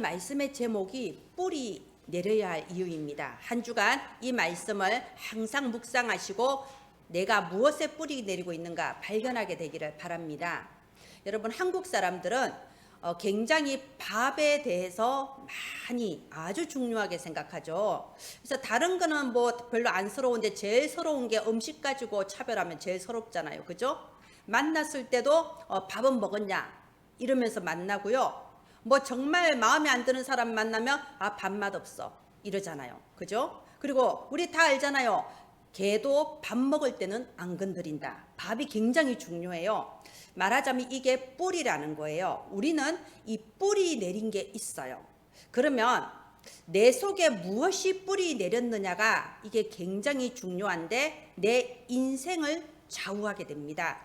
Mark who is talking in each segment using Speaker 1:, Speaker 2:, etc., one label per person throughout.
Speaker 1: 말씀의 제목이 뿌리 내려야 할 이유입니다. 한 주간 이 말씀을 항상 묵상하시고 내가 무엇에 뿌리 내리고 있는가 발견하게 되기를 바랍니다. 여러분, 한국 사람들은 굉장히 밥에 대해서 많이 아주 중요하게 생각하죠. 그래서 다른 거는 뭐 별로 안 서러운데 제일 서러운 게 음식 가지고 차별하면 제일 서럽잖아요. 그죠? 만났을 때도 밥은 먹었냐 이러면서 만나고요. 뭐 정말 마음에 안 드는 사람 만나면 밥맛 없어 이러잖아요. 그죠? 그리고 우리 다 알잖아요. 개도 밥 먹을 때는 안 건드린다. 밥이 굉장히 중요해요. 말하자면 이게 뿌리라는 거예요. 우리는 이 뿌리 내린 게 있어요. 그러면 내 속에 무엇이 뿌리 내렸느냐가 이게 굉장히 중요한데 내 인생을 좌우하게 됩니다.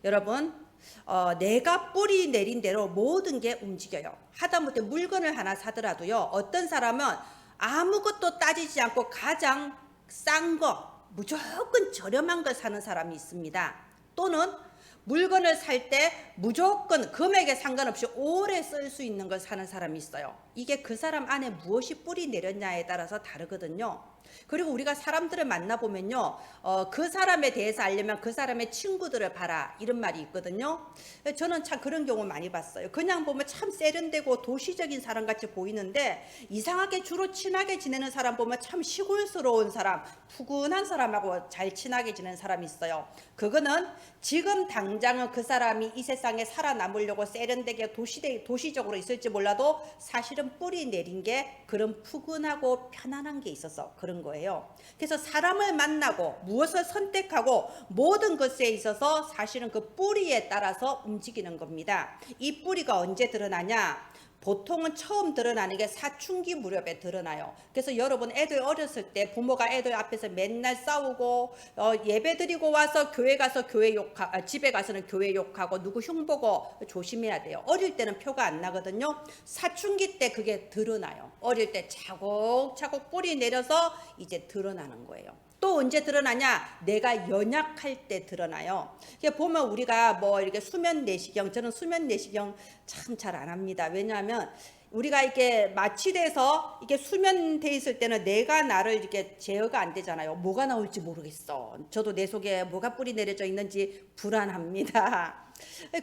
Speaker 1: 여러분, 내가 뿌리 내린 대로 모든 게 움직여요. 하다못해 물건을 하나 사더라도요. 어떤 사람은 아무것도 따지지 않고 가장 싼 거, 무조건 저렴한 걸 사는 사람이 있습니다. 또는 물건을 살 때 무조건 금액에 상관없이 오래 쓸 수 있는 걸 사는 사람이 있어요. 이게 그 사람 안에 무엇이 뿌리 내렸냐에 따라서 다르거든요. 그리고 우리가 사람들을 만나보면요, 그 사람에 대해서 알려면 그 사람의 친구들을 봐라 이런 말이 있거든요. 저는 참 그런 경우 많이 봤어요. 그냥 보면 참 세련되고 도시적인 사람같이 보이는데 이상하게 주로 친하게 지내는 사람 보면 참 시골스러운 사람, 푸근한 사람하고 잘 친하게 지내는 사람이 있어요. 그거는 지금 당장은 그 사람이 이 세상에 살아남으려고 세련되게 도시적으로 있을지 몰라도 사실은 뿌리 내린 게 그런 푸근하고 편안한 게 있어서 그런 거예요. 그래서 사람을 만나고 무엇을 선택하고 모든 것에 있어서 사실은 그 뿌리에 따라서 움직이는 겁니다. 이 뿌리가 언제 드러나냐? 보통은 처음 드러나는 게 사춘기 무렵에 드러나요. 그래서 여러분, 애들 어렸을 때 부모가 애들 앞에서 맨날 싸우고 예배 드리고 와서 교회 가서 집에 가서는 교회 욕하고 누구 흉보고 조심해야 돼요. 어릴 때는 표가 안 나거든요. 사춘기 때 그게 드러나요. 어릴 때 차곡차곡 뿌리 내려서 이제 드러나는 거예요. 또 언제 드러나냐? 내가 연약할 때 드러나요. 보면 우리가 뭐 이렇게 수면 내시경, 저는 수면 내시경 참 잘 안 합니다. 왜냐하면 우리가 이렇게 마취돼서 이게 수면돼 있을 때는 내가 나를 이렇게 제어가 안 되잖아요. 뭐가 나올지 모르겠어. 저도 내 속에 뭐가 뿌리 내려져 있는지 불안합니다.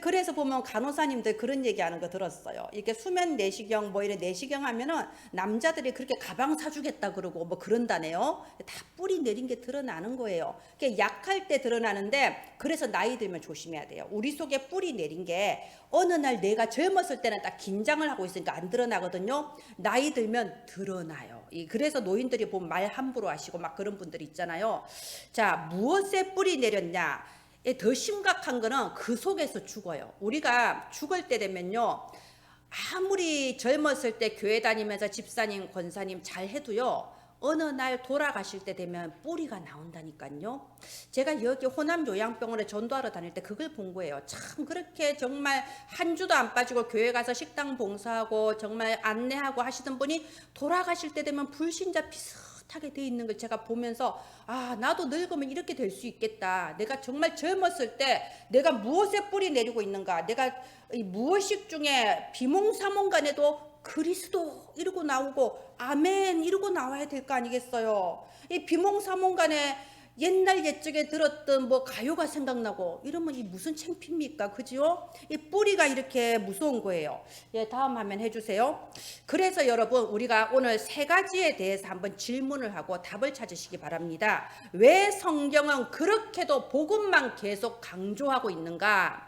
Speaker 1: 그래서 보면 간호사님들 그런 얘기하는 거 들었어요. 이렇게 수면 내시경 뭐 이런 내시경 하면은 남자들이 그렇게 가방 사주겠다 그러고 뭐 그런다네요. 다 뿌리 내린 게 드러나는 거예요. 약할 때 드러나는데 그래서 나이 들면 조심해야 돼요. 우리 속에 뿌리 내린 게 어느 날 내가 젊었을 때는 딱 긴장을 하고 있으니까 안 드러나거든요. 나이 들면 드러나요. 그래서 노인들이 보면 말 함부로 하시고 막 그런 분들이 있잖아요. 자, 무엇에 뿌리 내렸냐? 더 심각한 거는 그 속에서 죽어요. 우리가 죽을 때 되면요, 아무리 젊었을 때 교회 다니면서 집사님, 권사님 잘 해도요, 어느 날 돌아가실 때 되면 뿌리가 나온다니까요. 제가 여기 호남 요양병원에 전도하러 다닐 때 그걸 본 거예요. 참 그렇게 정말 한 주도 안 빠지고 교회 가서 식당 봉사하고 정말 안내하고 하시던 분이 돌아가실 때 되면 불신자 비슷하게 돼 있는 걸 제가 보면서 나도 늙으면 이렇게 될 수 있겠다. 내가 정말 젊었을 때 내가 무엇에 뿌리 내리고 있는가. 내가 이 무엇식 중에 비몽사몽간에도 그리스도 이러고 나오고 아멘 이러고 나와야 될 거 아니겠어요. 이 비몽사몽간에 옛날 옛적에 들었던 뭐 가요가 생각나고 이러면 이 무슨 창피입니까? 그죠? 이 뿌리가 이렇게 무서운 거예요. 다음 화면 해주세요. 그래서 여러분, 우리가 오늘 세 가지에 대해서 한번 질문을 하고 답을 찾으시기 바랍니다. 왜 성경은 그렇게도 복음만 계속 강조하고 있는가?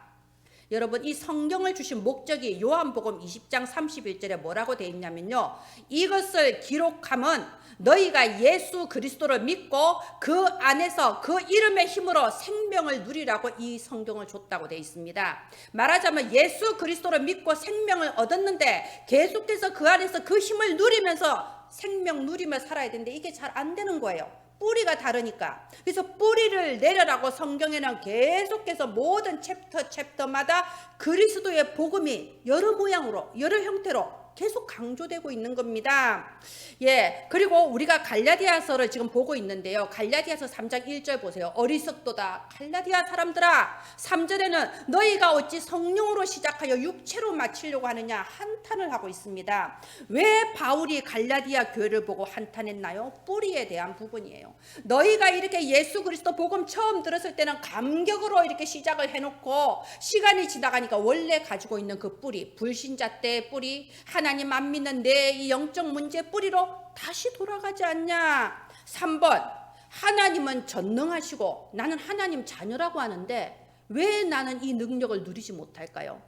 Speaker 1: 여러분, 이 성경을 주신 목적이 요한복음 20장 31절에 뭐라고 되어 있냐면요, 이것을 기록함은 너희가 예수 그리스도를 믿고 그 안에서 그 이름의 힘으로 생명을 누리라고 이 성경을 줬다고 되어 있습니다. 말하자면 예수 그리스도를 믿고 생명을 얻었는데 계속해서 그 안에서 그 힘을 누리면서 생명 누리며 살아야 되는데 이게 잘 안 되는 거예요. 뿌리가 다르니까. 그래서 뿌리를 내려라고 성경에는 계속해서 모든 챕터마다 그리스도의 복음이 여러 모양으로 여러 형태로 계속 강조되고 있는 겁니다. 예, 그리고 우리가 갈라디아서를 지금 보고 있는데요. 갈라디아서 3장 1절 보세요. 어리석도다 갈라디아 사람들아, 3절에는 너희가 어찌 성령으로 시작하여 육체로 마치려고 하느냐 한탄을 하고 있습니다. 왜 바울이 갈라디아 교회를 보고 한탄했나요? 뿌리에 대한 부분이에요. 너희가 이렇게 예수 그리스도 복음 처음 들었을 때는 감격으로 이렇게 시작을 해놓고 시간이 지나가니까 원래 가지고 있는 그 뿌리, 불신자 때의 뿌리, 하나님 안 믿는 내 이 영적 문제 뿌리로 다시 돌아가지 않냐. 3번, 하나님은 전능하시고 나는 하나님 자녀라고 하는데 왜 나는 이 능력을 누리지 못할까요?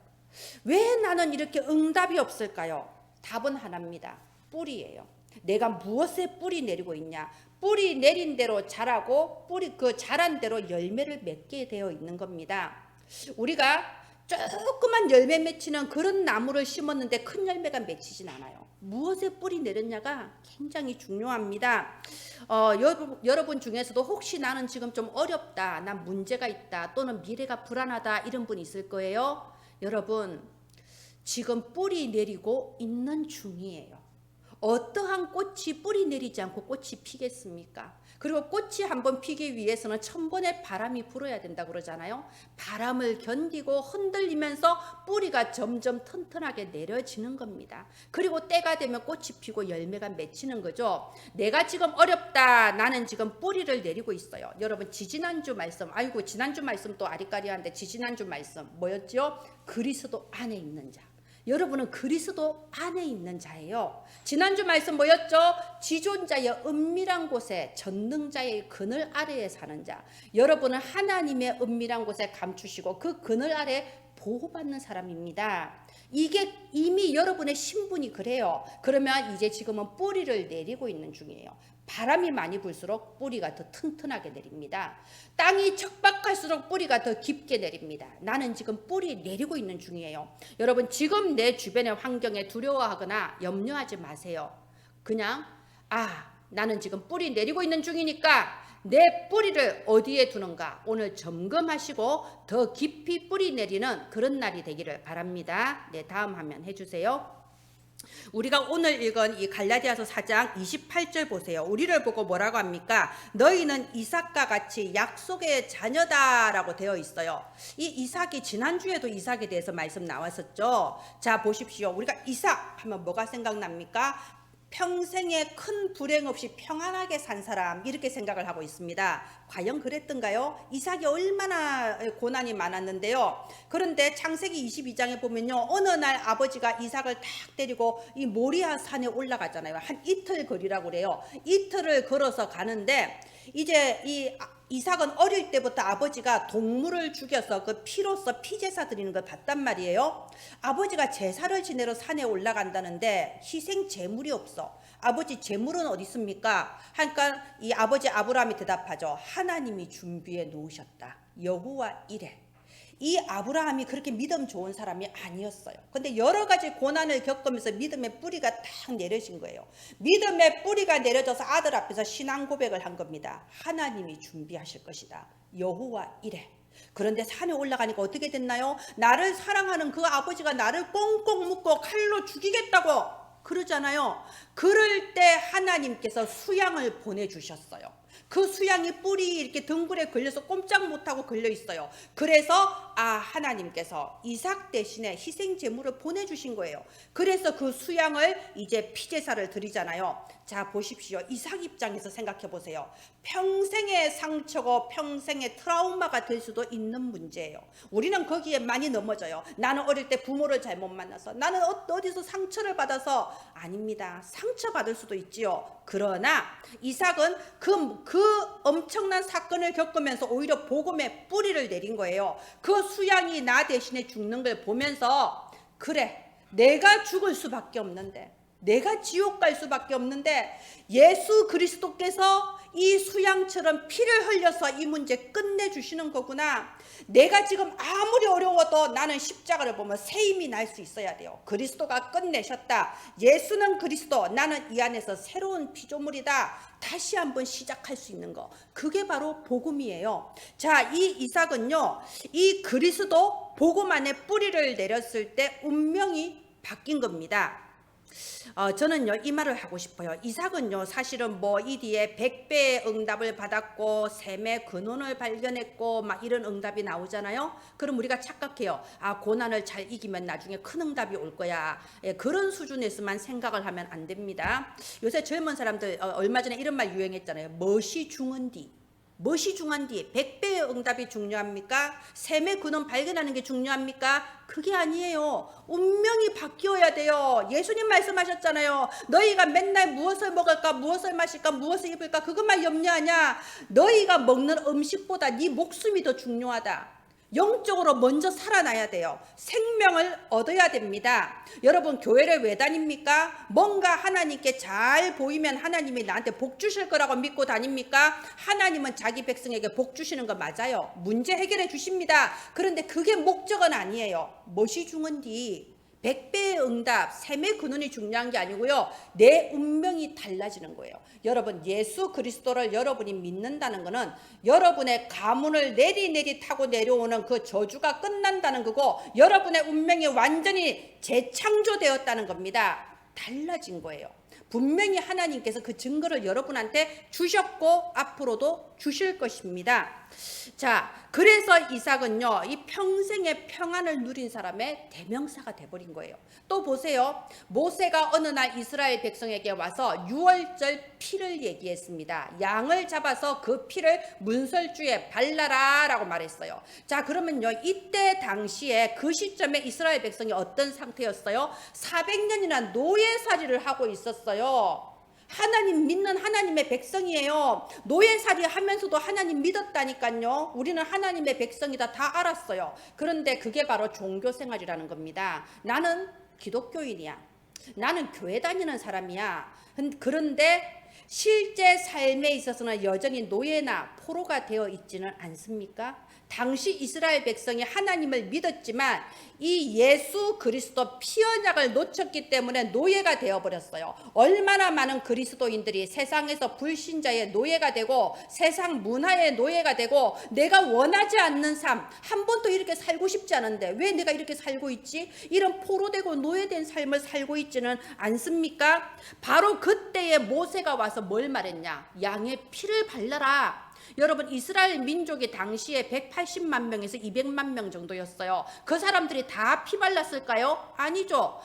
Speaker 1: 왜 나는 이렇게 응답이 없을까요? 답은 하나입니다. 뿌리예요. 내가 무엇에 뿌리 내리고 있냐? 뿌리 내린 대로 자라고 뿌리 그 자란 대로 열매를 맺게 되어 있는 겁니다. 우리가 조그만 열매 맺히는 그런 나무를 심었는데 큰 열매가 맺히진 않아요. 무엇에 뿌리 내렸냐가 굉장히 중요합니다. 여러분 중에서도 혹시 나는 지금 좀 어렵다, 난 문제가 있다, 또는 미래가 불안하다 이런 분 있을 거예요. 여러분 지금 뿌리 내리고 있는 중이에요. 어떠한 꽃이 뿌리 내리지 않고 꽃이 피겠습니까? 그리고 꽃이 한번 피기 위해서는 1000번의 바람이 불어야 된다 그러잖아요. 바람을 견디고 흔들리면서 뿌리가 점점 튼튼하게 내려지는 겁니다. 그리고 때가 되면 꽃이 피고 열매가 맺히는 거죠. 내가 지금 어렵다, 나는 지금 뿌리를 내리고 있어요. 여러분 지지난주 말씀, 아이고 지난주 말씀 또 아리까리한데, 지지난주 말씀 뭐였죠? 그리스도 안에 있는 자. 여러분은 그리스도 안에 있는 자예요. 지난주 말씀 뭐였죠? 지존자의 은밀한 곳에 전능자의 그늘 아래에 사는 자. 여러분은 하나님의 은밀한 곳에 감추시고 그 그늘 아래 보호받는 사람입니다. 이게 이미 여러분의 신분이 그래요. 그러면 이제 지금은 뿌리를 내리고 있는 중이에요. 바람이 많이 불수록 뿌리가 더 튼튼하게 내립니다. 땅이 척박할수록 뿌리가 더 깊게 내립니다. 나는 지금 뿌리 내리고 있는 중이에요. 여러분 지금 내 주변의 환경에 두려워하거나 염려하지 마세요. 그냥 나는 지금 뿌리 내리고 있는 중이니까 내 뿌리를 어디에 두는가 오늘 점검하시고 더 깊이 뿌리 내리는 그런 날이 되기를 바랍니다. 네, 다음 화면 해주세요. 우리가 오늘 읽은 이 갈라디아서 4장 28절 보세요. 우리를 보고 뭐라고 합니까? 너희는 이삭과 같이 약속의 자녀다라고 되어 있어요. 이 이삭이 지난주에도 이삭에 대해서 말씀 나왔었죠. 자 보십시오. 우리가 이삭 하면 뭐가 생각납니까? 평생에 큰 불행 없이 평안하게 산 사람 이렇게 생각을 하고 있습니다. 과연 그랬던가요? 이삭이 얼마나 고난이 많았는데요. 그런데 창세기 22장에 보면요. 어느 날 아버지가 이삭을 탁 데리고 이 모리아 산에 올라가잖아요. 한 이틀 거리라고 그래요. 이틀을 걸어서 가는데 이제 이 이삭은 어릴 때부터 아버지가 동물을 죽여서 그 피로써 피제사 드리는 걸 봤단 말이에요. 아버지가 제사를 지내러 산에 올라간다는데 희생 제물이 없어. 아버지 제물은 어디 있습니까? 하니까 이 아버지 아브라함이 대답하죠. 하나님이 준비해 놓으셨다. 여호와 이레. 이 아브라함이 그렇게 믿음 좋은 사람이 아니었어요. 근데 여러 가지 고난을 겪으면서 믿음의 뿌리가 탁 내려진 거예요. 믿음의 뿌리가 내려져서 아들 앞에서 신앙 고백을 한 겁니다. 하나님이 준비하실 것이다. 여호와 이레. 그런데 산에 올라가니까 어떻게 됐나요? 나를 사랑하는 그 아버지가 나를 꽁꽁 묶고 칼로 죽이겠다고 그러잖아요. 그럴 때 하나님께서 수양을 보내주셨어요. 그 수양이 뿌리 이렇게 등굴에 걸려서 꼼짝 못하고 걸려 있어요. 그래서 하나님께서 이삭 대신에 희생 제물을 보내주신 거예요. 그래서 그 수양을 이제 피제사를 드리잖아요. 자 보십시오. 이삭 입장에서 생각해 보세요. 평생의 상처고 평생의 트라우마가 될 수도 있는 문제예요. 우리는 거기에 많이 넘어져요. 나는 어릴 때 부모를 잘못 만나서, 나는 어디서 상처를 받아서. 아닙니다. 상처받을 수도 있지요. 그러나 이삭은 그 엄청난 사건을 겪으면서 오히려 복음의 뿌리를 내린 거예요. 그 수양이 나 대신에 죽는 걸 보면서 그래, 내가 죽을 수밖에 없는데, 내가 지옥 갈 수밖에 없는데 예수 그리스도께서 이 수양처럼 피를 흘려서 이 문제 끝내주시는 거구나. 내가 지금 아무리 어려워도 나는 십자가를 보면 새 힘이 날 수 있어야 돼요. 그리스도가 끝내셨다. 예수는 그리스도, 나는 이 안에서 새로운 피조물이다. 다시 한번 시작할 수 있는 거. 그게 바로 복음이에요. 자, 이 이삭은요, 이 그리스도 복음 안에 뿌리를 내렸을 때 운명이 바뀐 겁니다. 저는요 이 말을 하고 싶어요. 이삭은요 사실은 뭐 이 뒤에 100배의 응답을 받았고 샘의 근원을 발견했고 막 이런 응답이 나오잖아요. 그럼 우리가 착각해요. 아, 고난을 잘 이기면 나중에 큰 응답이 올 거야. 예, 그런 수준에서만 생각을 하면 안 됩니다. 요새 젊은 사람들 얼마 전에 이런 말 유행했잖아요. 멋이 중한 뒤. 무엇이 중요한디? 100배의 응답이 중요합니까? 샘의 근원 발견하는 게 중요합니까? 그게 아니에요. 운명이 바뀌어야 돼요. 예수님 말씀하셨잖아요. 너희가 맨날 무엇을 먹을까, 무엇을 마실까, 무엇을 입을까 그것만 염려하냐? 너희가 먹는 음식보다 네 목숨이 더 중요하다. 영적으로 먼저 살아나야 돼요. 생명을 얻어야 됩니다. 여러분 교회를 왜 다닙니까? 뭔가 하나님께 잘 보이면 하나님이 나한테 복 주실 거라고 믿고 다닙니까? 하나님은 자기 백성에게 복 주시는 거 맞아요. 문제 해결해 주십니다. 그런데 그게 목적은 아니에요. 무엇이 중요한디? 100배의 응답, 샘의 근원이 중요한 게 아니고요. 내 운명이 달라지는 거예요. 여러분 예수 그리스도를 여러분이 믿는다는 것은 여러분의 가문을 내리 타고 내려오는 그 저주가 끝난다는 거고 여러분의 운명이 완전히 재창조되었다는 겁니다. 달라진 거예요. 분명히 하나님께서 그 증거를 여러분한테 주셨고 앞으로도 주실 것입니다. 자, 그래서 이삭은요 이 평생의 평안을 누린 사람의 대명사가 돼버린 거예요. 또 보세요. 모세가 어느 날 이스라엘 백성에게 와서 유월절 피를 얘기했습니다. 양을 잡아서 그 피를 문설주에 발라라 라고 말했어요. 자, 그러면요 이때 당시에 그 시점에 이스라엘 백성이 어떤 상태였어요? 400년이나 노예살이를 하고 있었어요. 하나님 믿는 하나님의 백성이에요. 노예살이 하면서도 하나님 믿었다니까요. 우리는 하나님의 백성이다 다 알았어요. 그런데 그게 바로 종교생활이라는 겁니다. 나는 기독교인이야. 나는 교회 다니는 사람이야. 그런데 실제 삶에 있어서는 여전히 노예나 포로가 되어 있지는 않습니까? 당시 이스라엘 백성이 하나님을 믿었지만 이 예수 그리스도 피 언약을 놓쳤기 때문에 노예가 되어버렸어요. 얼마나 많은 그리스도인들이 세상에서 불신자의 노예가 되고 세상 문화의 노예가 되고 내가 원하지 않는 삶, 한 번도 이렇게 살고 싶지 않은데 왜 내가 이렇게 살고 있지? 이런 포로되고 노예된 삶을 살고 있지는 않습니까? 바로 그때에 모세가 와서 뭘 말했냐? 양의 피를 발라라. 여러분 이스라엘 민족이 당시에 180만 명에서 200만 명 정도였어요. 그 사람들이 다 피 발랐을까요? 아니죠.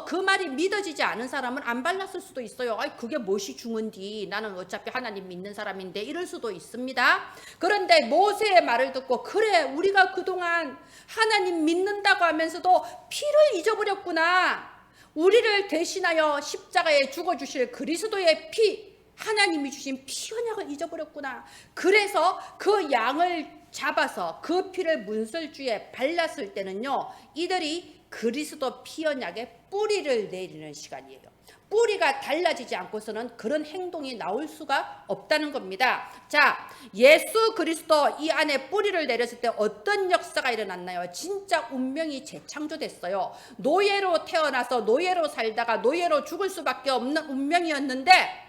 Speaker 1: 그 말이 믿어지지 않은 사람은 안 발랐을 수도 있어요. 아이, 그게 무엇이 중은디? 나는 어차피 하나님 믿는 사람인데 이럴 수도 있습니다. 그런데 모세의 말을 듣고 그래 우리가 그동안 하나님 믿는다고 하면서도 피를 잊어버렸구나. 우리를 대신하여 십자가에 죽어주실 그리스도의 피, 하나님이 주신 피 언약을 잊어버렸구나. 그래서 그 양을 잡아서 그 피를 문설주에 발랐을 때는요 이들이 그리스도 피 언약의 뿌리를 내리는 시간이에요. 뿌리가 달라지지 않고서는 그런 행동이 나올 수가 없다는 겁니다. 자, 예수 그리스도 이 안에 뿌리를 내렸을 때 어떤 역사가 일어났나요? 진짜 운명이 재창조됐어요. 노예로 태어나서 노예로 살다가 노예로 죽을 수밖에 없는 운명이었는데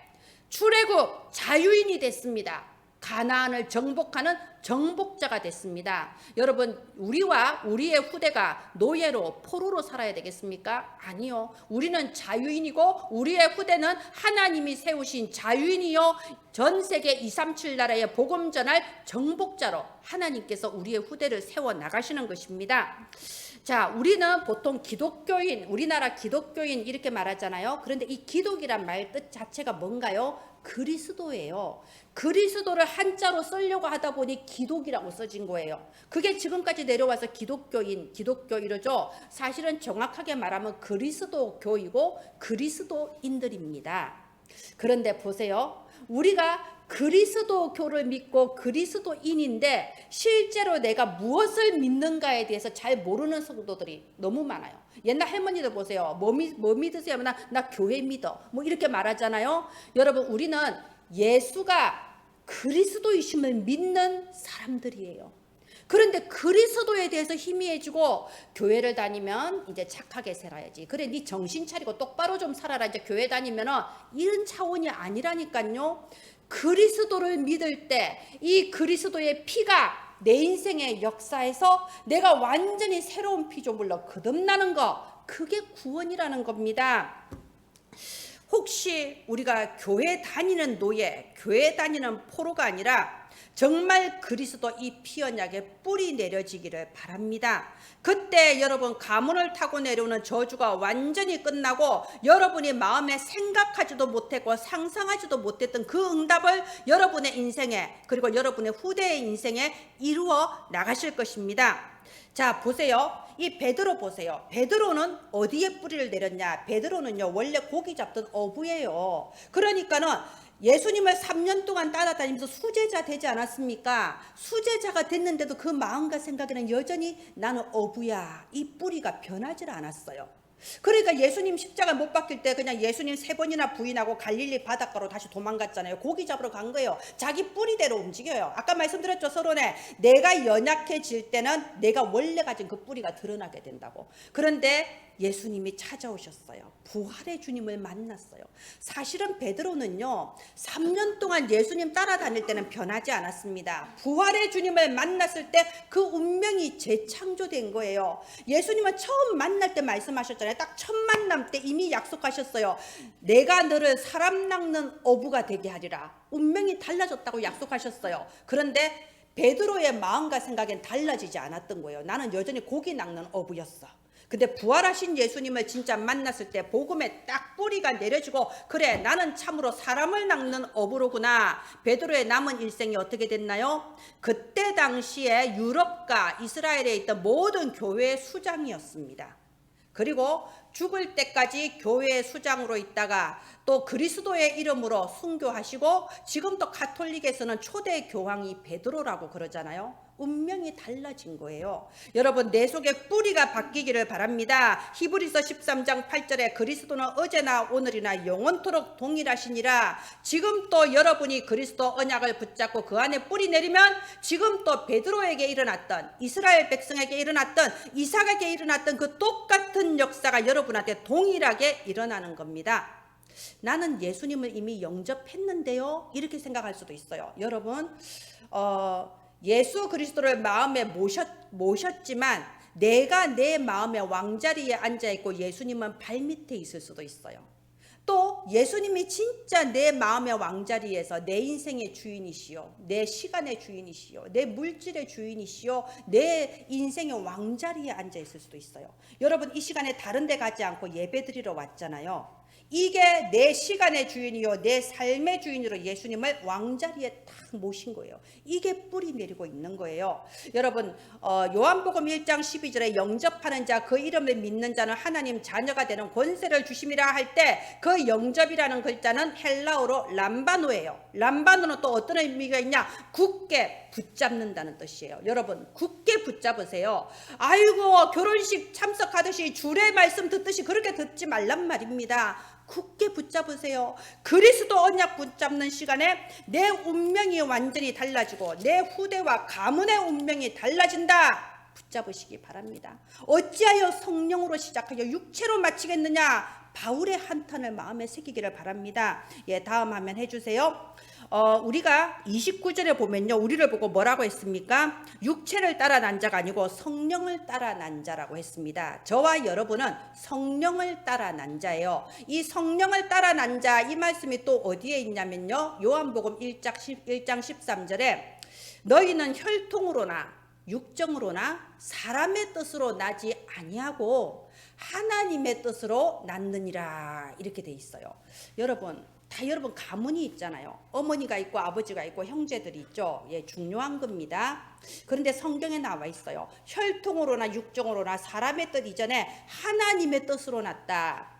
Speaker 1: 출애굽 자유인이 됐습니다. 가나안을 정복하는 정복자가 됐습니다. 여러분 우리와 우리의 후대가 노예로 포로로 살아야 되겠습니까? 아니요. 우리는 자유인이고 우리의 후대는 하나님이 세우신 자유인이요 전 세계 237 나라에 복음 전할 정복자로 하나님께서 우리의 후대를 세워 나가시는 것입니다. 자, 우리는 보통 기독교인, 우리나라 기독교인 이렇게 말하잖아요. 그런데 이 기독이란 말 뜻 자체가 뭔가요? 그리스도예요. 그리스도를 한자로 쓰려고 하다 보니 기독이라고 써진 거예요. 그게 지금까지 내려와서 기독교인, 기독교 이러죠. 사실은 정확하게 말하면 그리스도교이고 그리스도인들입니다. 그런데 보세요. 우리가 그리스도교를 믿고 그리스도인인데 실제로 내가 무엇을 믿는가에 대해서 잘 모르는 성도들이 너무 많아요. 옛날 할머니들 보세요. 뭐 믿으세요? 나 교회 믿어. 뭐 이렇게 말하잖아요. 여러분 우리는 예수가 그리스도이심을 믿는 사람들이에요. 그런데 그리스도에 대해서 희미해지고 교회를 다니면 이제 착하게 살아야지. 그래 네 정신 차리고 똑바로 좀 살아라. 이제 교회 다니면은 이런 차원이 아니라니까요. 그리스도를 믿을 때 이 그리스도의 피가 내 인생의 역사에서 내가 완전히 새로운 피조물로 거듭나는 거, 그게 구원이라는 겁니다. 혹시 우리가 교회 다니는 노예, 교회 다니는 포로가 아니라 정말 그리스도 이 피 언약에 뿌리 내려지기를 바랍니다. 그때 여러분 가문을 타고 내려오는 저주가 완전히 끝나고 여러분이 마음에 생각하지도 못했고 상상하지도 못했던 그 응답을 여러분의 인생에 그리고 여러분의 후대의 인생에 이루어 나가실 것입니다. 자, 보세요. 이 베드로 보세요. 베드로는 어디에 뿌리를 내렸냐? 베드로는요, 원래 고기 잡던 어부예요. 그러니까는 예수님을 3년 동안 따라다니면서 수제자 되지 않았습니까? 수제자가 됐는데도 그 마음과 생각에는 여전히 나는 어부야. 이 뿌리가 변하지 않았어요. 그러니까 예수님 십자가 못 박힐 때 그냥 예수님 3번이나 부인하고 갈릴리 바닷가로 다시 도망갔잖아요. 고기 잡으러 간 거예요. 자기 뿌리대로 움직여요. 아까 말씀드렸죠, 서론에. 내가 연약해질 때는 내가 원래 가진 그 뿌리가 드러나게 된다고. 그런데 예수님이 찾아오셨어요. 부활의 주님을 만났어요. 사실은 베드로는요, 3년 동안 예수님 따라다닐 때는 변하지 않았습니다. 부활의 주님을 만났을 때 그 운명이 재창조된 거예요. 예수님은 처음 만날 때 말씀하셨잖아요. 딱 첫 만남 때 이미 약속하셨어요. 내가 너를 사람 낚는 어부가 되게 하리라. 운명이 달라졌다고 약속하셨어요. 그런데 베드로의 마음과 생각엔 달라지지 않았던 거예요. 나는 여전히 고기 낚는 어부였어. 근데 부활하신 예수님을 진짜 만났을 때 복음에 딱 뿌리가 내려지고, 그래, 나는 참으로 사람을 낚는 어부로구나. 베드로의 남은 일생이 어떻게 됐나요? 그때 당시에 유럽과 이스라엘에 있던 모든 교회의 수장이었습니다. 그리고 죽을 때까지 교회의 수장으로 있다가 또 그리스도의 이름으로 순교하시고, 지금도 가톨릭에서는 초대 교황이 베드로라고 그러잖아요. 운명이 달라진 거예요. 여러분, 내 속에 뿌리가 바뀌기를 바랍니다. 히브리서 13장 8절에 그리스도는 어제나 오늘이나 영원토록 동일하시니라. 지금 또 여러분이 그리스도 언약을 붙잡고 그 안에 뿌리 내리면 지금 또 베드로에게 일어났던, 이스라엘 백성에게 일어났던, 이삭에게 일어났던 그 똑같은 역사가 여러분한테 동일하게 일어나는 겁니다. 나는 예수님을 이미 영접했는데요, 이렇게 생각할 수도 있어요. 여러분, 예수 그리스도를 마음에 모셨지만 내가 내 마음의 왕자리에 앉아있고 예수님은 발밑에 있을 수도 있어요. 또 예수님이 진짜 내 마음의 왕자리에서 내 인생의 주인이시요, 내 시간의 주인이시요, 내 물질의 주인이시요, 내 인생의 왕자리에 앉아있을 수도 있어요. 여러분, 이 시간에 다른 데 가지 않고 예배드리러 왔잖아요. 이게 내 시간의 주인이요, 내 삶의 주인으로 예수님을 왕자리에 딱 모신 거예요. 이게 뿌리 내리고 있는 거예요. 여러분, 요한복음 1장 12절에 영접하는 자, 그 이름을 믿는 자는 하나님 자녀가 되는 권세를 주심이라 할 때, 그 영접이라는 글자는 헬라어로 람바노예요. 람바노는 또 어떤 의미가 있냐? 굳게 붙잡는다는 뜻이에요. 여러분, 굳게 붙잡으세요. 아이고, 결혼식 참석하듯이 주례 말씀 듣듯이 그렇게 듣지 말란 말입니다. 굳게 붙잡으세요. 그리스도 언약 붙잡는 시간에 내 운명이 완전히 달라지고 내 후대와 가문의 운명이 달라진다. 붙잡으시기 바랍니다. 어찌하여 성령으로 시작하여 육체로 마치겠느냐? 바울의 한탄을 마음에 새기기를 바랍니다. 예, 다음 화면 해주세요. 우리가 29절에 보면요, 우리를 보고 뭐라고 했습니까? 육체를 따라 난 자가 아니고 성령을 따라 난 자라고 했습니다. 저와 여러분은 성령을 따라 난 자예요. 이 성령을 따라 난 자, 이 말씀이 또 어디에 있냐면요, 요한복음 1장 13절에 너희는 혈통으로나 육정으로나 사람의 뜻으로 나지 아니하고 하나님의 뜻으로 낳느니라, 이렇게 돼 있어요. 여러분, 다 여러분 가문이 있잖아요. 어머니가 있고 아버지가 있고 형제들이 있죠. 예, 중요한 겁니다. 그런데 성경에 나와 있어요. 혈통으로나 육정으로나 사람의 뜻 이전에 하나님의 뜻으로 낳다.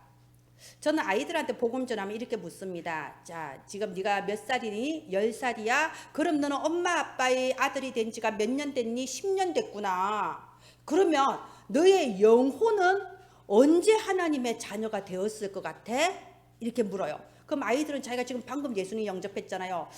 Speaker 1: 저는 아이들한테 복음 전하면 이렇게 묻습니다. 자, 지금 네가 몇 살이니? 10살이야? 그럼 너는 엄마 아빠의 아들이 된 지가 몇 년 됐니? 10년 됐구나. 그러면 너의 영혼은 언제 하나님의 자녀가 되었을 것 같아? 이렇게 물어요. 그럼 아이들은 자기가 지금 방금 예수님 영접했잖아요.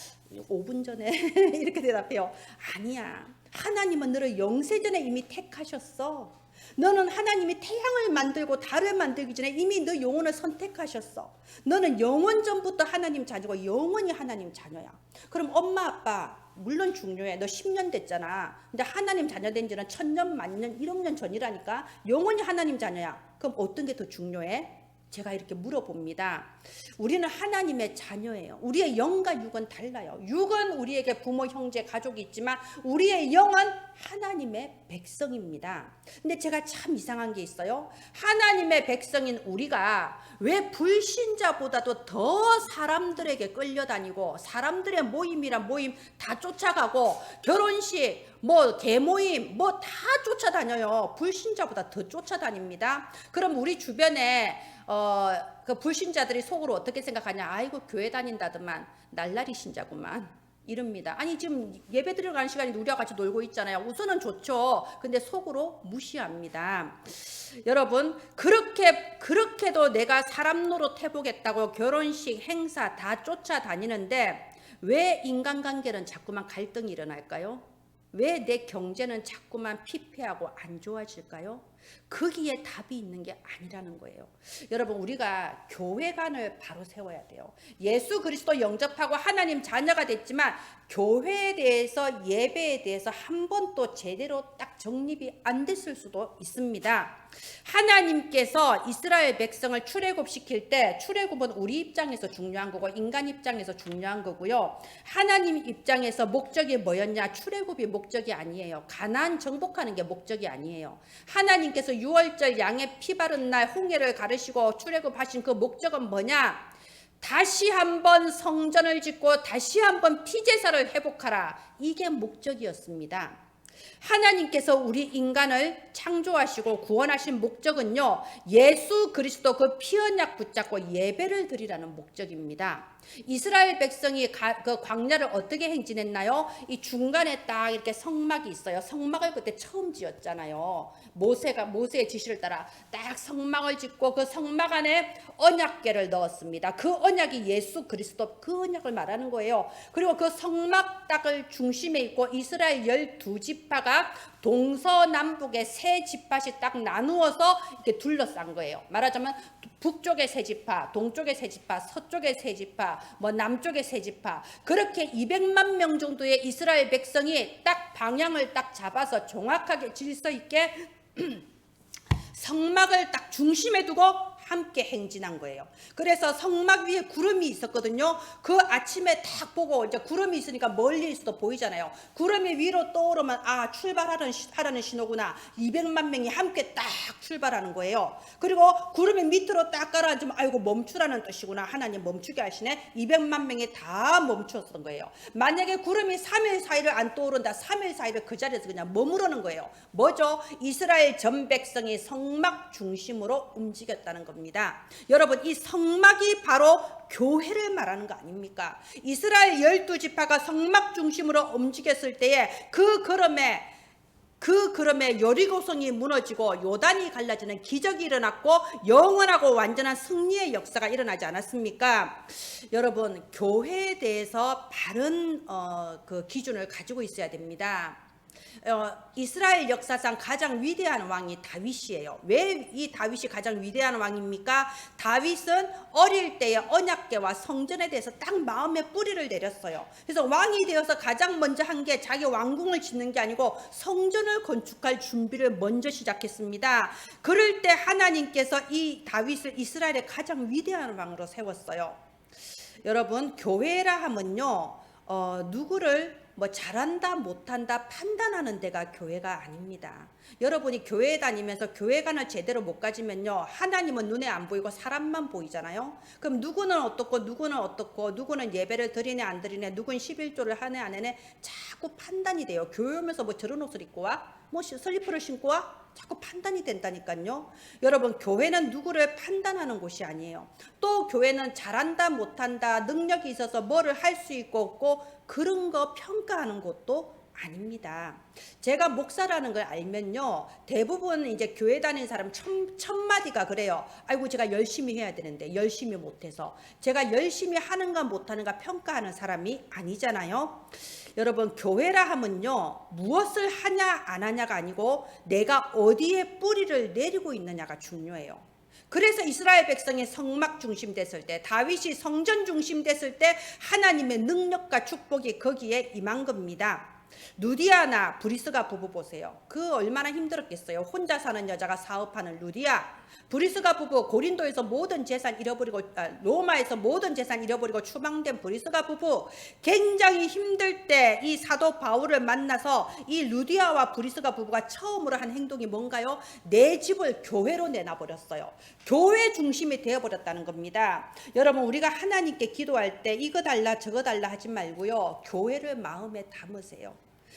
Speaker 1: 5분 전에 이렇게 대답해요. 아니야. 하나님은 너를 영세전에 이미 택하셨어. 너는 하나님이 태양을 만들고 달을 만들기 전에 이미 너 영혼을 선택하셨어. 너는 영원 전부터 하나님 자녀고 영원히 하나님 자녀야. 그럼 엄마 아빠 물론 중요해. 너 10년 됐잖아. 근데 하나님 자녀 된 지는 1000년, 만년, 1억 년 전이라니까. 영원히 하나님 자녀야. 그럼 어떤 게 더 중요해? 제가 이렇게 물어봅니다. 우리는 하나님의 자녀예요. 우리의 영과 육은 달라요. 육은 우리에게 부모, 형제, 가족이 있지만 우리의 영은 하나님의 백성입니다. 근데 제가 참 이상한 게 있어요. 하나님의 백성인 우리가 왜 불신자보다도 더 사람들에게 끌려다니고 사람들의 모임이란 모임 다 쫓아가고 결혼식 뭐 대모임 뭐 다 쫓아다녀요. 불신자보다 더 쫓아다닙니다. 그럼 우리 주변에 그 불신자들이 속으로 어떻게 생각하냐? 아이고 교회 다닌다더만 날라리 신자구만 이럽니다. 아니 지금 예배 드리러 가는 시간인데 우리와 같이 놀고 있잖아요. 우선은 좋죠. 근데 속으로 무시합니다. 여러분 그렇게도 내가 사람 노릇 해보겠다고 결혼식 행사 다 쫓아다니는데 왜 인간관계는 자꾸만 갈등이 일어날까요? 왜 내 경제는 자꾸만 피폐하고 안 좋아질까요? 거기에 답이 있는 게 아니라는 거예요. 여러분 우리가 교회관을 바로 세워야 돼요. 예수 그리스도 영접하고 하나님 자녀가 됐지만 교회에 대해서 예배에 대해서 한 번도 제대로 딱 정립이 안 됐을 수도 있습니다. 하나님께서 이스라엘 백성을 출애굽시킬 때 출애굽은 우리 입장에서 중요한 거고 인간 입장에서 중요한 거고요. 하나님 입장에서 목적이 뭐였냐? 출애굽이 목적이 아니에요. 가나안 정복하는 게 목적이 아니에요. 하나님께서 유월절 양의 피 바른 날 홍해를 가르시고 출애굽하신 그 목적은 뭐냐? 다시 한번 성전을 짓고 다시 한번 피제사를 회복하라. 이게 목적이었습니다. 하나님께서 우리 인간을 창조하시고 구원하신 목적은요, 예수 그리스도 그 피 언약 붙잡고 예배를 드리라는 목적입니다. 이스라엘 백성이 그 광야를 어떻게 행진했나요? 이 중간에 딱 이렇게 성막이 있어요. 성막을 그때 처음 지었잖아요. 모세의 지시를 따라 딱 성막을 짓고 그 성막 안에 언약궤를 넣었습니다. 그 언약이 예수 그리스도 그 언약을 말하는 거예요. 그리고 그 성막 딱을 중심에 있고 이스라엘 12지파가 동서남북의 세 지파씩 딱 나누어서 이렇게 둘러싼 거예요. 말하자면 북쪽의 세 지파, 동쪽의 세 지파, 서쪽의 세 지파, 뭐 남쪽의 세 지파, 그렇게 200만 명 정도의 이스라엘 백성이 딱 방향을 딱 잡아서 정확하게 질서 있게 성막을 딱 중심에 두고 함께 행진한 거예요. 그래서 성막 위에 구름이 있었거든요. 그 아침에 딱 보고 이제 구름이 있으니까 멀리서도 보이잖아요. 구름이 위로 떠오르면 아 출발하라는 신호구나. 200만 명이 함께 딱 출발하는 거예요. 그리고 구름이 밑으로 딱 가라앉으면 아이고 멈추라는 뜻이구나. 하나님 멈추게 하시네. 200만 명이 다 멈추었던 거예요. 만약에 구름이 3일 4일을 안 떠오른다. 3일 4일을 그 자리에서 그냥 머무르는 거예요. 뭐죠? 이스라엘 전 백성이 성막 중심으로 움직였다는 겁니다. 여러분 이 성막이 바로 교회를 말하는 거 아닙니까? 이스라엘 12지파가 성막 중심으로 움직였을 때에 그 걸음에 여리고성이 무너지고 요단이 갈라지는 기적이 일어났고 영원하고 완전한 승리의 역사가 일어나지 않았습니까? 여러분 교회에 대해서 바른 그 기준을 가지고 있어야 됩니다. 이스라엘 역사상 가장 위대한 왕이 다윗이에요. 왜 이 다윗이 가장 위대한 왕입니까? 다윗은 어릴 때의 언약궤와 성전에 대해서 딱 마음의 뿌리를 내렸어요. 그래서 왕이 되어서 가장 먼저 한 게 자기 왕궁을 짓는 게 아니고 성전을 건축할 준비를 먼저 시작했습니다. 그럴 때 하나님께서 이 다윗을 이스라엘의 가장 위대한 왕으로 세웠어요. 여러분 교회라 하면요 누구를 뭐 잘한다 못한다 판단하는 데가 교회가 아닙니다. 여러분이 교회에 다니면서 교회관을 제대로 못 가지면요 하나님은 눈에 안 보이고 사람만 보이잖아요. 그럼 누구는 어떻고 누구는 예배를 드리네 안 드리네, 누구는 11조를 하네 안 하네 자꾸 판단이 돼요. 교회 오면서 뭐 저런 옷을 입고 와? 뭐 슬리퍼를 신고 와? 자꾸 판단이 된다니까요. 여러분 교회는 누구를 판단하는 곳이 아니에요. 또 교회는 잘한다 못한다 능력이 있어서 뭐를 할 수 있고 없고 그런 거 평가하는 곳도 아닙니다. 제가 목사라는 걸 알면요 대부분 이제 교회 다니는 사람 천마디가 그래요. 아이고 제가 열심히 해야 되는데 열심히 못해서. 제가 열심히 하는가 못하는가 평가하는 사람이 아니잖아요. 여러분 교회라 하면요 무엇을 하냐 안 하냐가 아니고 내가 어디에 뿌리를 내리고 있느냐가 중요해요. 그래서 이스라엘 백성이 성막 중심 됐을 때, 다윗이 성전 중심 됐을 때 하나님의 능력과 축복이 거기에 임한 겁니다. 루디아나 브리스가 부부 보세요. 그 얼마나 힘들었겠어요. 혼자 사는 여자가 사업하는 루디아. 브리스가 부부, 고린도에서 모든 재산 잃어버리고 로마에서 모든 재산 잃어버리고 추방된 브리스가 부부, 굉장히 힘들 때 이 사도 바울을 만나서 이 루디아와 브리스가 부부가 처음으로 한 행동이 뭔가요? 내 집을 교회로 내놔버렸어요. 교회 중심이 되어버렸다는 겁니다. 여러분, 우리가 하나님께 기도할 때 이거 달라 저거 달라 하지 말고요, 교회를 마음에 담으세요.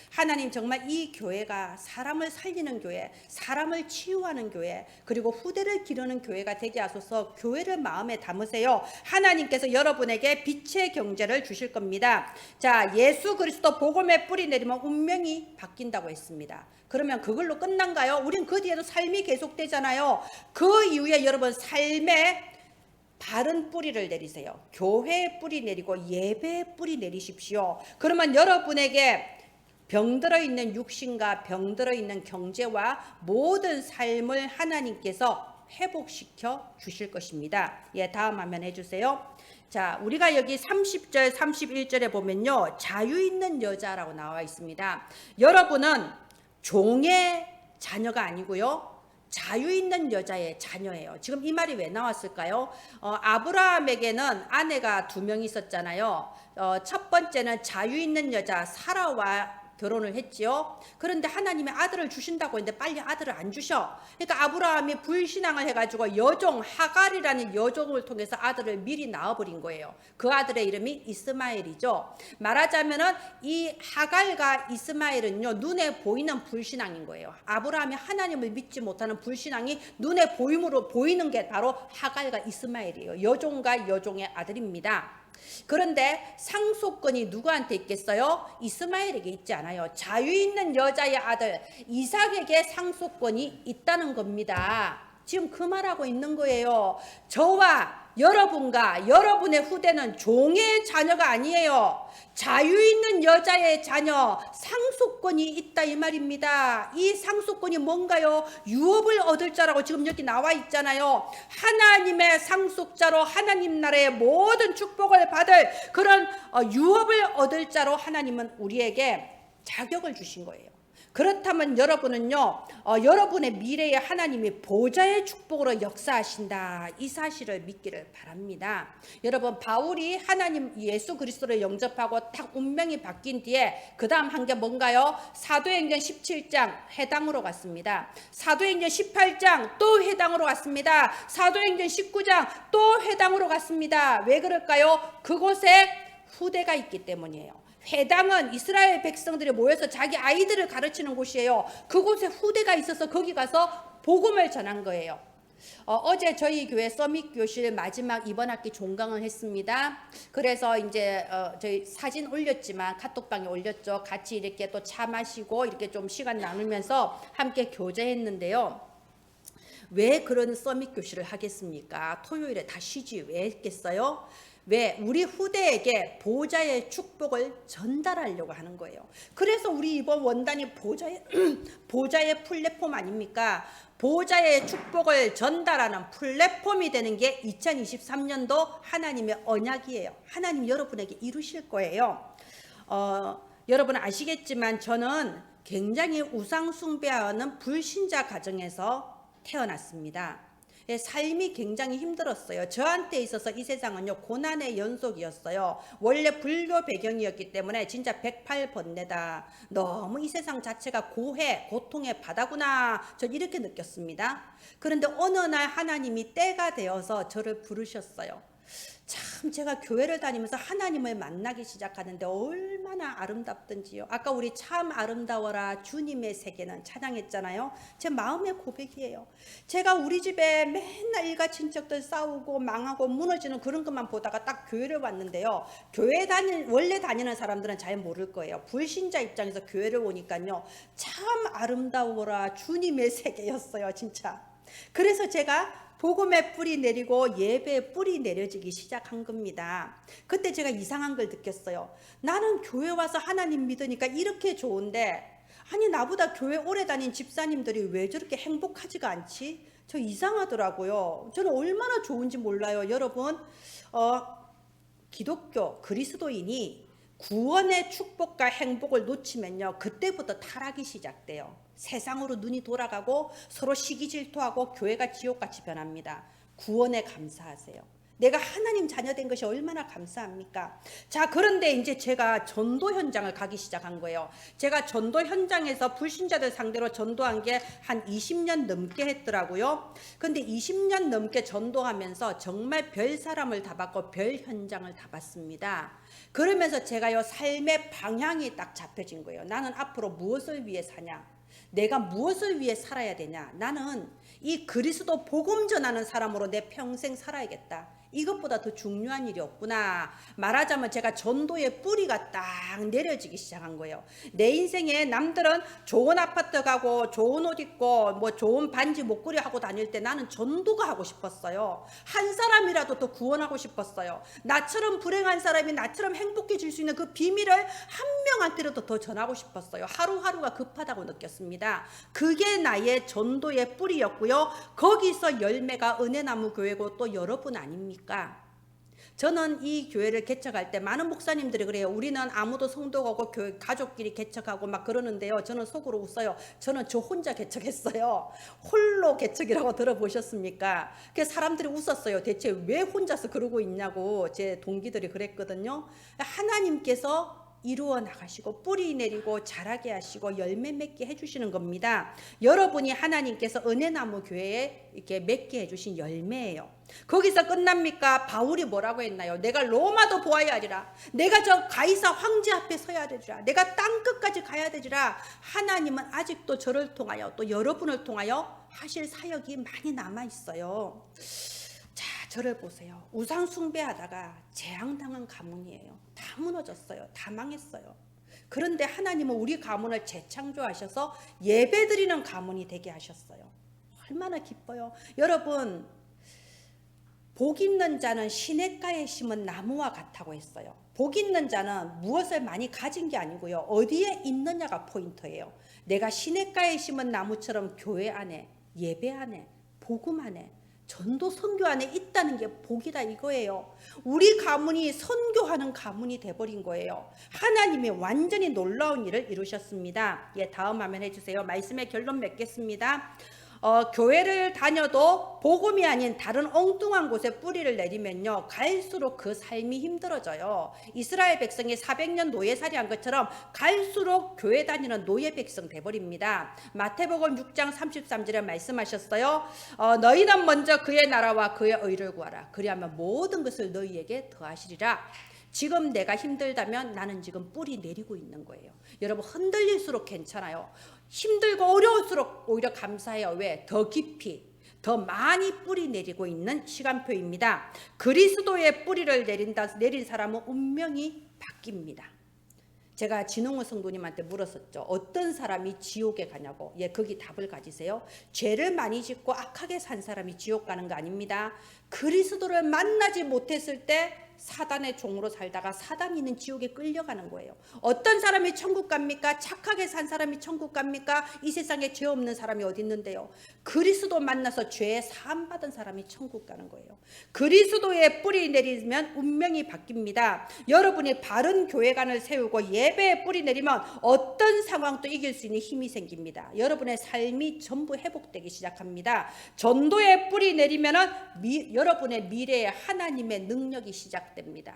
Speaker 1: 하나님, 정말 이 교회가 사람을 살리는 교회, 사람을 치유하는 교회, 그리고 후대를 기르는 교회가 되게 하소서. 교회를 마음에 담으세요. 하나님께서 여러분에게 빛의 경제를 주실 겁니다. 자, 예수 그리스도 복음의 뿌리 내리면 운명이 바뀐다고 했습니다. 그러면 그걸로 끝난가요? 우린 그 뒤에도 삶이 계속되잖아요. 그 이후에 여러분, 삶에 바른 뿌리를 내리세요. 교회의 뿌리 내리고 예배의 뿌리 내리십시오. 그러면 여러분에게 병들어 있는 육신과 병들어 있는 경제와 모든 삶을 하나님께서 회복시켜 주실 것입니다. 예, 다음 화면 해주세요. 자, 우리가 여기 30절 31절에 보면요, 자유 있는 여자라고 나와 있습니다. 여러분은 종의 자녀가 아니고요, 자유 있는 여자의 자녀예요. 지금 이 말이 왜 나왔을까요? 아브라함에게는 아내가 2명 있었잖아요. 첫 번째는 자유 있는 여자 사라와 결혼을 했지요. 그런데 하나님이 아들을 주신다고 했는데 빨리 아들을 안 주셔. 그러니까 아브라함이 불신앙을 해가지고 여종 하갈이라는 여종을 통해서 아들을 미리 낳아버린 거예요. 그 아들의 이름이 이스마엘이죠. 말하자면은 이 하갈과 이스마엘은요, 눈에 보이는 불신앙인 거예요. 아브라함이 하나님을 믿지 못하는 불신앙이 눈에 보임으로 보이는 게 바로 하갈과 이스마엘이에요. 여종과 여종의 아들입니다. 그런데 상속권이 누구한테 있겠어요? 이스마엘에게 있지 않아요. 자유 있는 여자의 아들 이삭에게 상속권이 있다는 겁니다. 지금 그 말하고 있는 거예요. 저와 여러분과 여러분의 후대는 종의 자녀가 아니에요. 자유 있는 여자의 자녀, 상속권이 있다 이 말입니다. 이 상속권이 뭔가요? 유업을 얻을 자라고 지금 여기 나와 있잖아요. 하나님의 상속자로 하나님 나라의 모든 축복을 받을 그런 유업을 얻을 자로 하나님은 우리에게 자격을 주신 거예요. 그렇다면 여러분은요, 여러분의 미래에 하나님이 보좌의 축복으로 역사하신다, 이 사실을 믿기를 바랍니다. 여러분, 바울이 하나님 예수 그리스도를 영접하고 딱 운명이 바뀐 뒤에 그 다음 한 게 뭔가요? 사도행전 17장 회당으로 갔습니다. 사도행전 18장 또 회당으로 갔습니다. 사도행전 19장 또 회당으로 갔습니다. 왜 그럴까요? 그곳에 후대가 있기 때문이에요. 회당은 이스라엘 백성들이 모여서 자기 아이들을 가르치는 곳이에요. 그곳에 후대가 있어서 거기 가서 복음을 전한 거예요. 어제 저희 교회 서밋 교실 마지막 이번 학기 종강을 했습니다. 그래서 이제 저희 사진 올렸지만 카톡방에 올렸죠. 같이 이렇게 또 차 마시고 이렇게 좀 시간 나누면서 함께 교제했는데요. 왜 그런 서밋 교실을 하겠습니까? 토요일에 다 쉬지 왜 했겠어요? 왜? 우리 후대에게 보좌의 축복을 전달하려고 하는 거예요. 그래서 우리 이번 원단이 보좌의 플랫폼 아닙니까? 보좌의 축복을 전달하는 플랫폼이 되는 게 2023년도 하나님의 언약이에요. 하나님 여러분에게 이루실 거예요. 여러분 아시겠지만 저는 굉장히 우상 숭배하는 불신자 가정에서 태어났습니다. 삶이 굉장히 힘들었어요. 저한테 있어서 이 세상은요, 고난의 연속이었어요. 원래 불교 배경이었기 때문에 진짜 108번뇌다. 너무 이 세상 자체가 고해, 고통의 바다구나. 전 이렇게 느꼈습니다. 그런데 어느 날 하나님이 때가 되어서 저를 부르셨어요. 참 제가 교회를 다니면서 하나님을 만나기 시작하는데 얼마나 아름답던지요. 아까 우리 참 아름다워라 주님의 세계는 찬양했잖아요. 제 마음의 고백이에요. 제가 우리 집에 맨날 일가 친척들 싸우고 망하고 무너지는 그런 것만 보다가 딱 교회를 왔는데요. 원래 다니는 사람들은 잘 모를 거예요. 불신자 입장에서 교회를 오니까요, 참 아름다워라 주님의 세계였어요, 진짜. 그래서 제가 복음의 뿌리 내리고 예배의 뿌리 내려지기 시작한 겁니다. 그때 제가 이상한 걸 느꼈어요. 나는 교회 와서 하나님 믿으니까 이렇게 좋은데, 아니 나보다 교회 오래 다닌 집사님들이 왜 저렇게 행복하지가 않지? 저 이상하더라고요. 저는 얼마나 좋은지 몰라요. 여러분, 기독교 그리스도인이 구원의 축복과 행복을 놓치면요, 그때부터 타락이 시작돼요. 세상으로 눈이 돌아가고 서로 시기 질투하고 교회가 지옥같이 변합니다. 구원에 감사하세요. 내가 하나님 자녀된 것이 얼마나 감사합니까? 자, 그런데 이제 제가 전도 현장을 가기 시작한 거예요. 제가 전도 현장에서 불신자들 상대로 전도한 게 한 20년 넘게 했더라고요. 근데 20년 넘게 전도하면서 정말 별 사람을 다 봤고 별 현장을 다 봤습니다. 그러면서 제가요, 삶의 방향이 딱 잡혀진 거예요. 나는 앞으로 무엇을 위해 사냐? 내가 무엇을 위해 살아야 되냐? 나는 이 그리스도 복음 전하는 사람으로 내 평생 살아야겠다. 이것보다 더 중요한 일이 없구나. 말하자면 제가 전도의 뿌리가 딱 내려지기 시작한 거예요. 내 인생에 남들은 좋은 아파트 가고 좋은 옷 입고 뭐 좋은 반지 목걸이 하고 다닐 때 나는 전도가 하고 싶었어요. 한 사람이라도 더 구원하고 싶었어요. 나처럼 불행한 사람이 나처럼 행복해질 수 있는 그 비밀을 한 명한테라도 더 전하고 싶었어요. 하루하루가 급하다고 느꼈습니다. 그게 나의 전도의 뿌리였고요. 거기서 열매가 은혜나무 교회고 또 여러분 아닙니까? 저는 이 교회를 개척할 때 많은 목사님들이 그래요. 우리는 아무도 성도가 없고 교회 가족끼리 개척하고 막 그러는데요. 저는 속으로 웃어요. 저는 저 혼자 개척했어요. 홀로 개척이라고 들어보셨습니까? 그래서 사람들이 웃었어요. 대체 왜 혼자서 그러고 있냐고 제 동기들이 그랬거든요. 하나님께서 이루어 나가시고 뿌리 내리고 자라게 하시고 열매 맺게 해주시는 겁니다. 여러분이 하나님께서 은혜나무 교회에 이렇게 맺게 해주신 열매예요. 거기서 끝납니까? 바울이 뭐라고 했나요? 내가 로마도 보아야 하리라. 내가 저 가이사 황제 앞에 서야 되리라. 내가 땅 끝까지 가야 되리라. 하나님은 아직도 저를 통하여 또 여러분을 통하여 하실 사역이 많이 남아 있어요. 자, 저를 보세요. 우상 숭배하다가 재앙당한 가문이에요. 다 무너졌어요. 다 망했어요. 그런데 하나님은 우리 가문을 재창조하셔서 예배드리는 가문이 되게 하셨어요. 얼마나 기뻐요. 여러분, 복 있는 자는 시냇가에 심은 나무와 같다고 했어요. 복 있는 자는 무엇을 많이 가진 게 아니고요. 어디에 있느냐가 포인트예요. 내가 시냇가에 심은 나무처럼 교회 안에, 예배 안에, 복음 안에, 전도 선교 안에 있다는 게 복이다 이거예요. 우리 가문이 선교하는 가문이 돼버린 거예요. 하나님이 완전히 놀라운 일을 이루셨습니다. 예, 다음 화면 해주세요. 말씀의 결론 맺겠습니다. 교회를 다녀도 복음이 아닌 다른 엉뚱한 곳에 뿌리를 내리면요, 갈수록 그 삶이 힘들어져요. 이스라엘 백성이 400년 노예살이한 것처럼 갈수록 교회 다니는 노예 백성 돼버립니다. 마태복음 6장 33절에 말씀하셨어요. 너희는 먼저 그의 나라와 그의 의를 구하라. 그리하면 모든 것을 너희에게 더하시리라. 지금 내가 힘들다면 나는 지금 뿌리 내리고 있는 거예요. 여러분, 흔들릴수록 괜찮아요. 힘들고 어려울수록 오히려 감사해요. 왜? 더 깊이, 더 많이 뿌리 내리고 있는 시간표입니다. 그리스도의 뿌리를 내린 사람은 운명이 바뀝니다. 제가 진홍호 성도님한테 물었었죠. 어떤 사람이 지옥에 가냐고. 예, 거기 답을 가지세요. 죄를 많이 짓고 악하게 산 사람이 지옥 가는 거 아닙니다. 그리스도를 만나지 못했을 때 사단의 종으로 살다가 사단이 있는 지옥에 끌려가는 거예요. 어떤 사람이 천국 갑니까? 착하게 산 사람이 천국 갑니까? 이 세상에 죄 없는 사람이 어디 있는데요? 그리스도 만나서 죄에 사함 받은 사람이 천국 가는 거예요. 그리스도의 뿌리 내리면 운명이 바뀝니다. 여러분이 바른 교회관을 세우고 예배에 뿌리 내리면 어떤 상황도 이길 수 있는 힘이 생깁니다. 여러분의 삶이 전부 회복되기 시작합니다. 전도에 뿌리 내리면은 여러분의 미래에 하나님의 능력이 시작됩니다.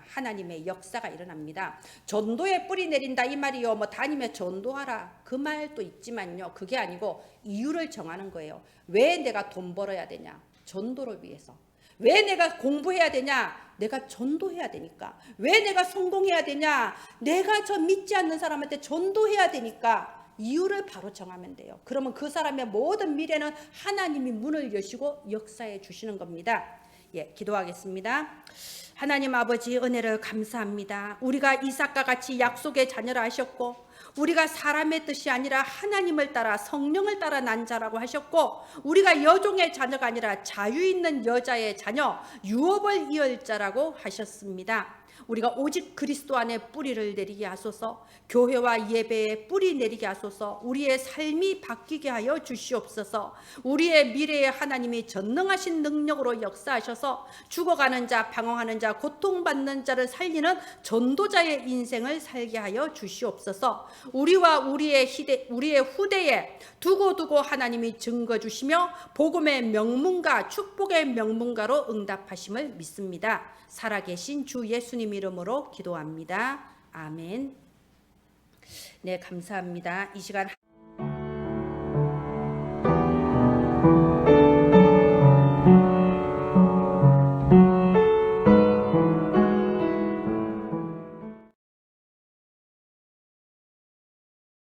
Speaker 1: 하나님의 역사가 일어납니다. 전도에 뿌리 내린다 이 말이요. 뭐 다니며 전도하라 그 말도 있지만요. 그게 아니고 이유를 정하는 거예요. 왜 내가 돈 벌어야 되냐? 전도를 위해서. 왜 내가 공부해야 되냐? 내가 전도해야 되니까. 왜 내가 성공해야 되냐? 내가 저 믿지 않는 사람한테 전도해야 되니까. 이유를 바로 정하면 돼요. 그러면 그 사람의 모든 미래는 하나님이 문을 여시고 역사해 주시는 겁니다. 예, 기도하겠습니다. 하나님 아버지 은혜를 감사합니다. 우리가 이삭과 같이 약속의 자녀라 하셨고 우리가 사람의 뜻이 아니라 하나님을 따라 성령을 따라 난 자라고 하셨고, 우리가 여종의 자녀가 아니라 자유 있는 여자의 자녀, 유업을 이을 자라고 하셨습니다. 우리가 오직 그리스도 안에 뿌리를 내리게 하소서. 교회와 예배에 뿌리 내리게 하소서. 우리의 삶이 바뀌게 하여 주시옵소서. 우리의 미래에 하나님이 전능하신 능력으로 역사하셔서 죽어가는 자, 방황하는 자, 고통받는 자를 살리는 전도자의 인생을 살게 하여 주시옵소서. 우리와 우리의 후대에 두고두고 하나님이 증거 주시며 복음의 명문가, 축복의 명문가로 응답하심을 믿습니다. 살아계신 주 예수님 이름으로 기도합니다. 아멘. 네, 감사합니다. 이 시간